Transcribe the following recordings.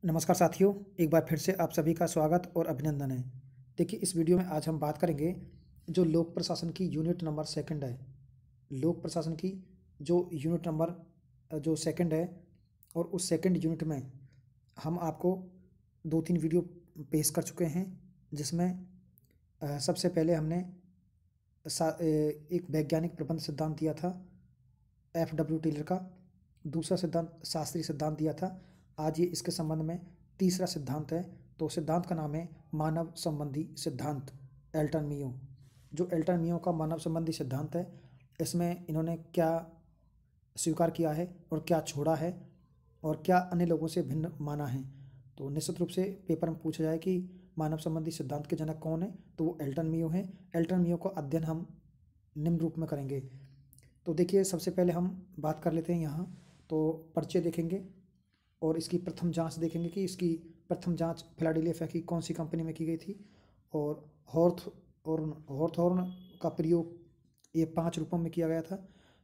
नमस्कार साथियों, एक बार फिर से आप सभी का स्वागत और अभिनंदन है। देखिए, इस वीडियो में आज हम बात करेंगे जो लोक प्रशासन की यूनिट नंबर सेकंड है। लोक प्रशासन की जो यूनिट नंबर जो सेकंड है और उस सेकंड यूनिट में हम आपको 2-3 वीडियो पेश कर चुके हैं, जिसमें सबसे पहले हमने एक वैज्ञानिक प्रबंध सिद्धांत दिया था एफ.डब्ल्यू. टेलर का। दूसरा सिद्धांत शास्त्रीय सिद्धांत दिया था। आज ये इसके संबंध में तीसरा सिद्धांत है। तो सिद्धांत का नाम है मानव संबंधी सिद्धांत, एल्टन मियो। जो एल्टन मियो का मानव संबंधी सिद्धांत है, इसमें इन्होंने क्या स्वीकार किया है और क्या छोड़ा है और क्या अन्य लोगों से भिन्न माना है। तो निश्चित रूप से पेपर में पूछा जाए कि मानव संबंधी सिद्धांत के जनक कौन है, तो वो एल्टन मियो है। एल्टन मियो का अध्ययन हम निम्न रूप में करेंगे। तो देखिए, सबसे पहले हम बात कर लेते हैं यहाँ। तो पर्चे देखेंगे और इसकी प्रथम जांच देखेंगे कि इसकी प्रथम जांच फिलाडेल्फिया की कौन सी कंपनी में की गई थी। और हॉर्थोर्न का प्रयोग ये 5 रूपों में किया गया था।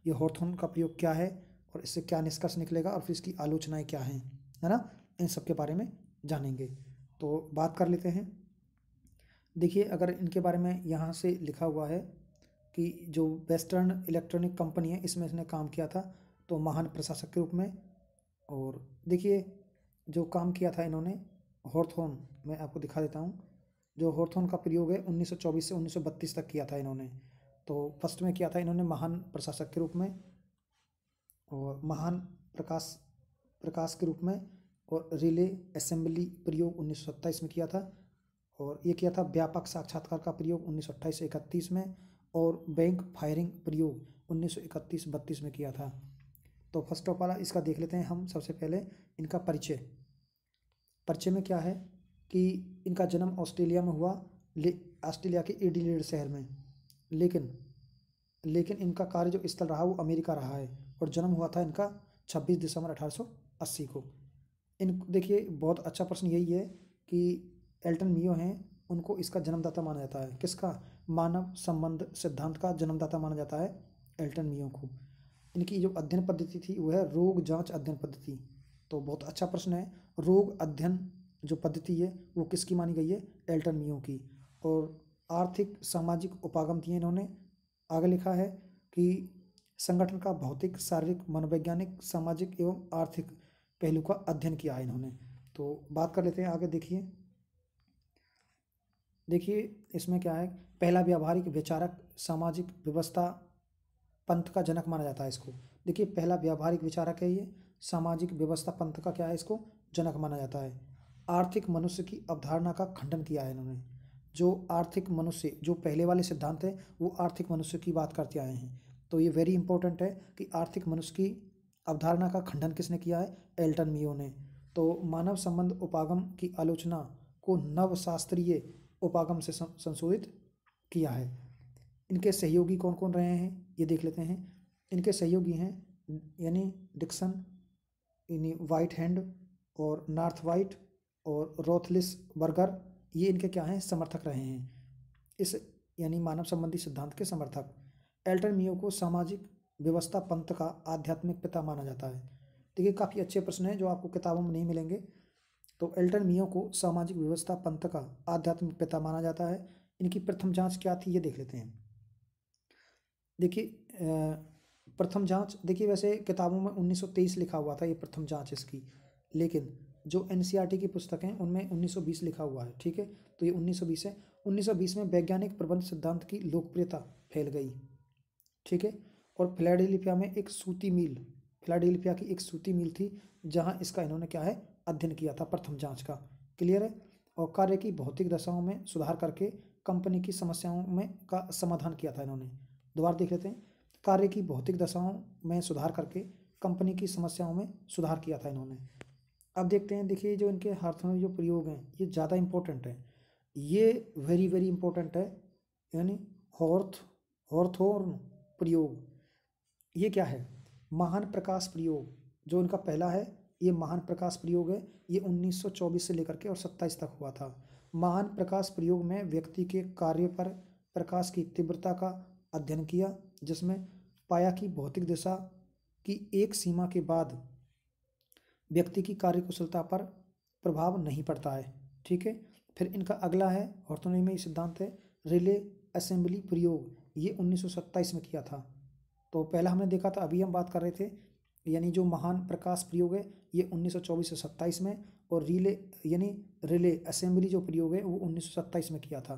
ये हॉर्थोर्न का प्रयोग क्या है और इससे क्या निष्कर्ष निकलेगा और फिर इसकी आलोचनाएं क्या हैं, है ना, इन सब के बारे में जानेंगे। तो बात कर लेते हैं। देखिए, अगर इनके बारे में यहाँ से लिखा हुआ है कि जो वेस्टर्न इलेक्ट्रॉनिक कंपनी है, इसमें इसने काम किया था तो महान प्रशासक के रूप में। और देखिए, जो काम किया था इन्होंने हॉर्थोर्न, मैं आपको दिखा देता हूँ। जो हॉर्थोर्न का प्रयोग है 1924 से 1932 तक किया था इन्होंने। तो फर्स्ट में किया था इन्होंने महान प्रशासक के रूप में और महान प्रकाश प्रकाश के रूप में। और रिले असेंबली प्रयोग 1927 में किया था। और ये किया था व्यापक साक्षात्कार का प्रयोग 1928 से 31 में। और बैंक फायरिंग प्रयोग 1931-32 में किया था। तो फर्स्ट ऑफ ऑल इसका देख लेते हैं हम। सबसे पहले इनका परिचय। परिचय में क्या है कि इनका जन्म ऑस्ट्रेलिया में हुआ, ऑस्ट्रेलिया के एडिलेड शहर में। लेकिन इनका कार्य जो स्थल रहा वो अमेरिका रहा है। और जन्म हुआ था इनका 26 दिसंबर 1880 को। इन देखिए, बहुत अच्छा प्रश्न यही है कि एल्टन मियो हैं, उनको इसका जन्मदाता माना जाता है। किसका? मानव संबंध सिद्धांत का जन्मदाता माना जाता है एल्टन मियो को। इनकी जो अध्ययन पद्धति थी वो है रोग जांच अध्ययन पद्धति। तो बहुत अच्छा प्रश्न है। रोग अध्ययन जो पद्धति है वो किसकी मानी गई है? एल्टन मियो की। और आर्थिक सामाजिक उपागम दिए इन्होंने। आगे लिखा है कि संगठन का भौतिक, शारीरिक, मनोवैज्ञानिक, सामाजिक एवं आर्थिक पहलू का अध्ययन किया है इन्होंने। तो बात कर लेते हैं आगे। देखिए इसमें क्या है। पहला व्यावहारिक विचारक, सामाजिक व्यवस्था पंथ का जनक माना जाता है इसको। देखिए, पहला व्यावहारिक विचारक है ये। सामाजिक व्यवस्था पंथ का क्या है, इसको जनक माना जाता है। आर्थिक मनुष्य की अवधारणा का खंडन किया है इन्होंने। जो आर्थिक मनुष्य, जो पहले वाले सिद्धांत है वो आर्थिक मनुष्य की बात करते आए हैं। तो ये वेरी इंपॉर्टेंट है कि आर्थिक मनुष्य की अवधारणा का खंडन किसने किया है? एल्टन मियो ने। तो मानव संबंध उपागम की आलोचना को नवशास्त्रीय उपागम से संशोधित किया है। इनके सहयोगी कौन कौन रहे हैं ये देख लेते हैं। इनके सहयोगी हैं यानी डिक्सन, यानी वाइट हैंड और नॉर्थ वाइट और रोथलिस बर्गर, ये इनके क्या हैं? समर्थक रहे हैं इस यानी मानव संबंधी सिद्धांत के समर्थक। एल्टन मियो को सामाजिक व्यवस्था पंथ का आध्यात्मिक पिता माना जाता है। देखिए, काफ़ी अच्छे प्रश्न हैं जो आपको किताबों में नहीं मिलेंगे। तो एल्टन मियो को सामाजिक व्यवस्था पंथ का आध्यात्मिक पिता माना जाता है। इनकी प्रथम जांच क्या थी ये देख लेते हैं। देखिए, प्रथम जांच, देखिए वैसे किताबों में 1923 लिखा हुआ था ये प्रथम जांच इसकी, लेकिन जो एनसीईआरटी की पुस्तक हैं उनमें 1920 लिखा हुआ है। ठीक है, तो ये 1920 है। 1920 में वैज्ञानिक प्रबंध सिद्धांत की लोकप्रियता फैल गई। ठीक है, और फिलाडेल्फिया की एक सूती मिल थी जहां इसका इन्होंने क्या है? अध्ययन किया था प्रथम जांच का। क्लियर है। और कार्य की भौतिक दशाओं में सुधार करके कंपनी की समस्याओं में का समाधान किया था इन्होंने। दोबारा देख लेते हैं। कार्य की भौतिक दशाओं में सुधार करके कंपनी की समस्याओं में सुधार किया था इन्होंने। अब देखते हैं। देखिए, जो इनके हाथों में जो प्रयोग हैं ये ज़्यादा इंपॉर्टेंट है। ये वेरी वेरी इंपॉर्टेंट है। यानी हॉर्थोर्न प्रयोग, ये क्या है? महान प्रकाश प्रयोग। जो इनका पहला है ये महान प्रकाश प्रयोग है। ये 1924 से लेकर के और 27 तक हुआ था। महान प्रकाश प्रयोग में व्यक्ति के कार्य पर प्रकाश की तीव्रता का अध्ययन किया, जिसमें पाया कि भौतिक दिशा की एक सीमा के बाद व्यक्ति की कार्यकुशलता पर प्रभाव नहीं पड़ता है। ठीक है, फिर इनका अगला है ऑर्थोनॉमी सिद्धांत है रिले असेंबली प्रयोग, ये 1927 में किया था। तो पहला हमने देखा था, अभी हम बात कर रहे थे, यानी जो महान प्रकाश प्रयोग है ये 1924 से 27 में, और रिले यानी रिले असेंबली जो प्रयोग है वो 1927 में किया था।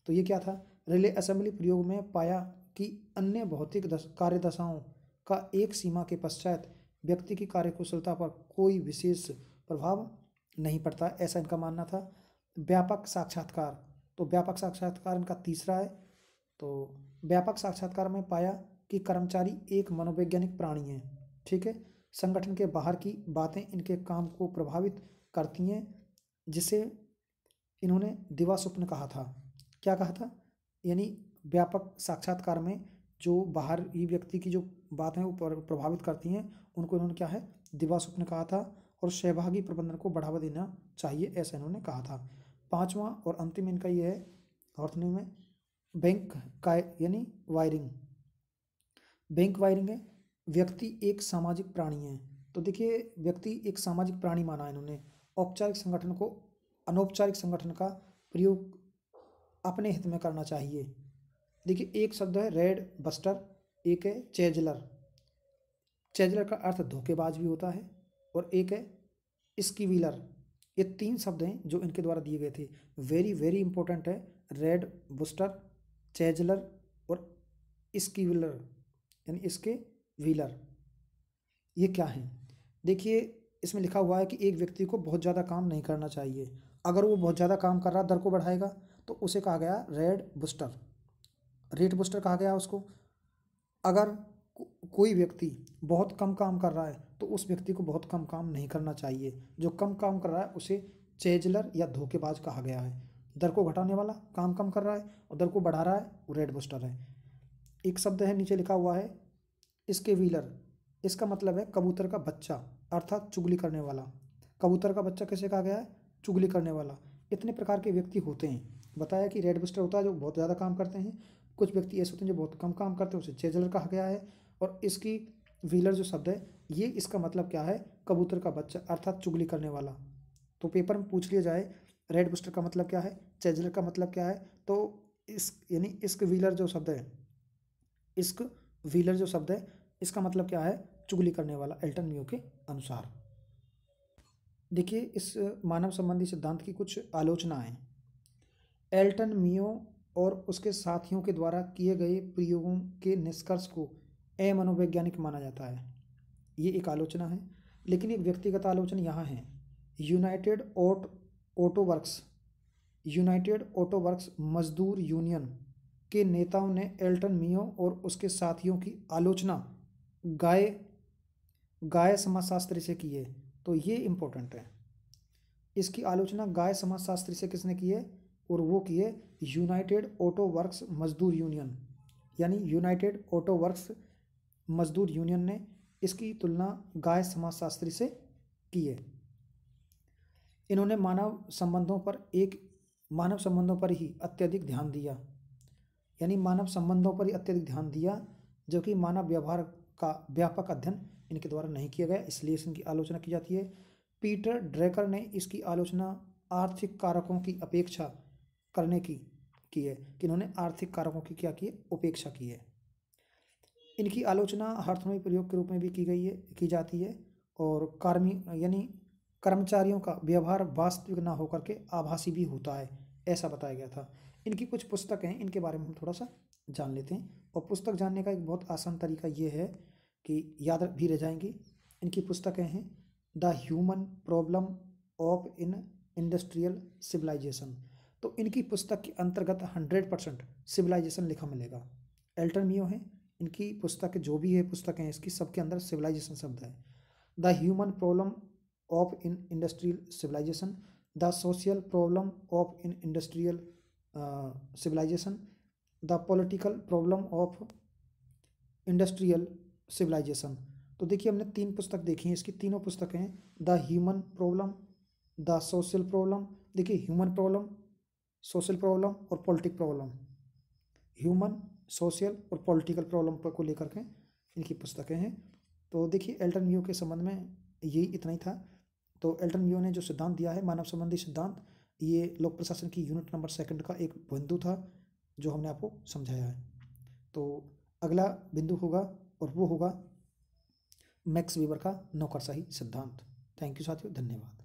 तो ये क्या था, रिले असेंबली प्रयोग में पाया कि अन्य भौतिक कार्य दशाओं का एक सीमा के पश्चात व्यक्ति की कार्यकुशलता पर कोई विशेष प्रभाव नहीं पड़ता, ऐसा इनका मानना था। व्यापक साक्षात्कार, तो व्यापक साक्षात्कार इनका तीसरा है। तो व्यापक साक्षात्कार में पाया कि कर्मचारी एक मनोवैज्ञानिक प्राणी है। ठीक है, संगठन के बाहर की बातें इनके काम को प्रभावित करती हैं, जिसे इन्होंने दिवा स्वप्न कहा था। क्या कहा था, यानी व्यापक साक्षात्कार में जो बाहर ही व्यक्ति की जो बातें वो प्रभावित करती हैं उनको इन्होंने क्या है, दिवा स्वप्न कहा था। और सहभागी प्रबंधन को बढ़ावा देना चाहिए, ऐसा इन्होंने कहा था। पांचवा और अंतिम इनका ये है ऑर्थोनॉमी में, बैंक का यानी वायरिंग। बैंक वायरिंग है, व्यक्ति एक सामाजिक प्राणी है। तो देखिए, व्यक्ति एक सामाजिक प्राणी माना है इन्होंने। औपचारिक संगठन को अनौपचारिक संगठन का प्रयोग अपने हित में करना चाहिए। देखिए, एक शब्द है रेड बस्टर, एक है चेजलर। चेजलर का अर्थ धोखेबाज भी होता है, और एक है स्कीविलर। ये तीन शब्द हैं जो इनके द्वारा दिए गए थे, वेरी वेरी इंपॉर्टेंट है। रेड बुस्टर, चेजलर और स्कीविलर यानी इसके व्हीलर, ये क्या है। देखिए, इसमें लिखा हुआ है कि एक व्यक्ति को बहुत ज़्यादा काम नहीं करना चाहिए। अगर वो बहुत ज़्यादा काम कर रहा है, दर को बढ़ाएगा, तो उसे कहा गया रेड बुस्टर, रेट बुस्टर कहा गया उसको। अगर कोई व्यक्ति बहुत कम काम कर रहा है तो उस व्यक्ति को बहुत कम काम नहीं करना चाहिए। जो कम काम कर रहा है उसे चेजलर या धोखेबाज कहा गया है। दर को घटाने वाला काम कम कर रहा है और दर को बढ़ा रहा है, वो रेड बुस्टर है। एक शब्द है नीचे लिखा हुआ है इसके व्हीलर, इसका मतलब है कबूतर का बच्चा, अर्थात चुगली करने वाला। कबूतर का बच्चा कैसे कहा गया है, चुगली करने वाला। इतने प्रकार के व्यक्ति होते हैं, बताया कि रेड बस्टर होता है जो बहुत ज़्यादा काम करते हैं, कुछ व्यक्ति ऐसे होते हैं जो बहुत कम काम करते हैं, उसे चेजलर कहा गया है। और इसकी व्हीलर जो शब्द है, ये इसका मतलब क्या है, कबूतर का बच्चा अर्थात चुगली करने वाला। तो पेपर में पूछ लिया जाए रेड बस्टर का मतलब क्या है, चेजलर का मतलब क्या है, तो इस यानी इस्क व्हीलर जो शब्द है, इस्क व्हीलर जो शब्द है, इसका मतलब क्या है, चुगली करने वाला, एल्टन मियो के अनुसार। देखिए, इस मानव संबंधी सिद्धांत की कुछ आलोचना है। एल्टन मियो और उसके साथियों के द्वारा किए गए प्रयोगों के निष्कर्ष को अमनोवैज्ञानिक माना जाता है, ये एक आलोचना है। लेकिन एक व्यक्तिगत आलोचना यहाँ है। United auto works United auto works मजदूर यूनियन के नेताओं ने एल्टन मियो और उसके साथियों की आलोचना गाय गाय समाजशास्त्री से की है। तो ये इंपॉर्टेंट है, इसकी आलोचना गाय समाजशास्त्री से किसने की है, और वो की है यूनाइटेड ऑटो वर्क्स मजदूर यूनियन, यानी यूनाइटेड ऑटो वर्क्स मजदूर यूनियन ने इसकी तुलना गाय समाजशास्त्री से की है। इन्होंने मानव संबंधों पर ही अत्यधिक ध्यान दिया, यानी मानव संबंधों पर ही अत्यधिक ध्यान दिया, जो कि मानव व्यवहार का व्यापक अध्ययन इनके द्वारा नहीं किया गया, इसलिए इनकी आलोचना की जाती है। पीटर ड्रेकर ने इसकी आलोचना आर्थिक कारकों की अपेक्षा करने की है, कि इन्होंने आर्थिक कारकों की क्या की है, उपेक्षा की है। इनकी आलोचना अर्थों प्रयोग के रूप में भी की जाती है, और यानी कर्मचारियों का व्यवहार वास्तविक ना होकर के आभासी भी होता है, ऐसा बताया गया था। इनकी कुछ पुस्तकें हैं, इनके बारे में हम थोड़ा सा जान लेते हैं। और पुस्तक जानने का एक बहुत आसान तरीका ये है कि याद भी रह जाएंगी। इनकी पुस्तकें हैं the human problem of in industrial civilisation. तो इनकी पुस्तक के अंतर्गत 100% सिविलाइजेशन लिखा मिलेगा। एल्टन मियो है, इनकी पुस्तक जो भी है पुस्तकें हैं इसकी सबके अंदर सिविलाइजेशन शब्द है। The human problem of in industrial civilisation, the social problem of in industrial civilisation, the political problem of industrial civilisation. तो देखिए, हमने 3 पुस्तक देखी हैं, इसकी तीनों पुस्तकें हैं the human problem, the social problem. देखिए, ह्यूमन प्रॉब्लम, सोशल प्रॉब्लम और पॉलिटिक प्रॉब्लम, ह्यूमन, सोशल और पॉलिटिकल प्रॉब्लम पर को लेकर के इनकी पुस्तकें हैं। तो देखिए, एल्टन मियो के संबंध में यही इतना ही था। तो एल्टन मीयो ने जो सिद्धांत दिया है मानव संबंधी सिद्धांत, ये लोक प्रशासन की यूनिट नंबर सेकंड का एक बिंदु था जो हमने आपको समझाया है। तो अगला बिंदु होगा और वो होगा मैक्स वेबर का नौकरशाही सिद्धांत। थैंक यू साथियों, धन्यवाद।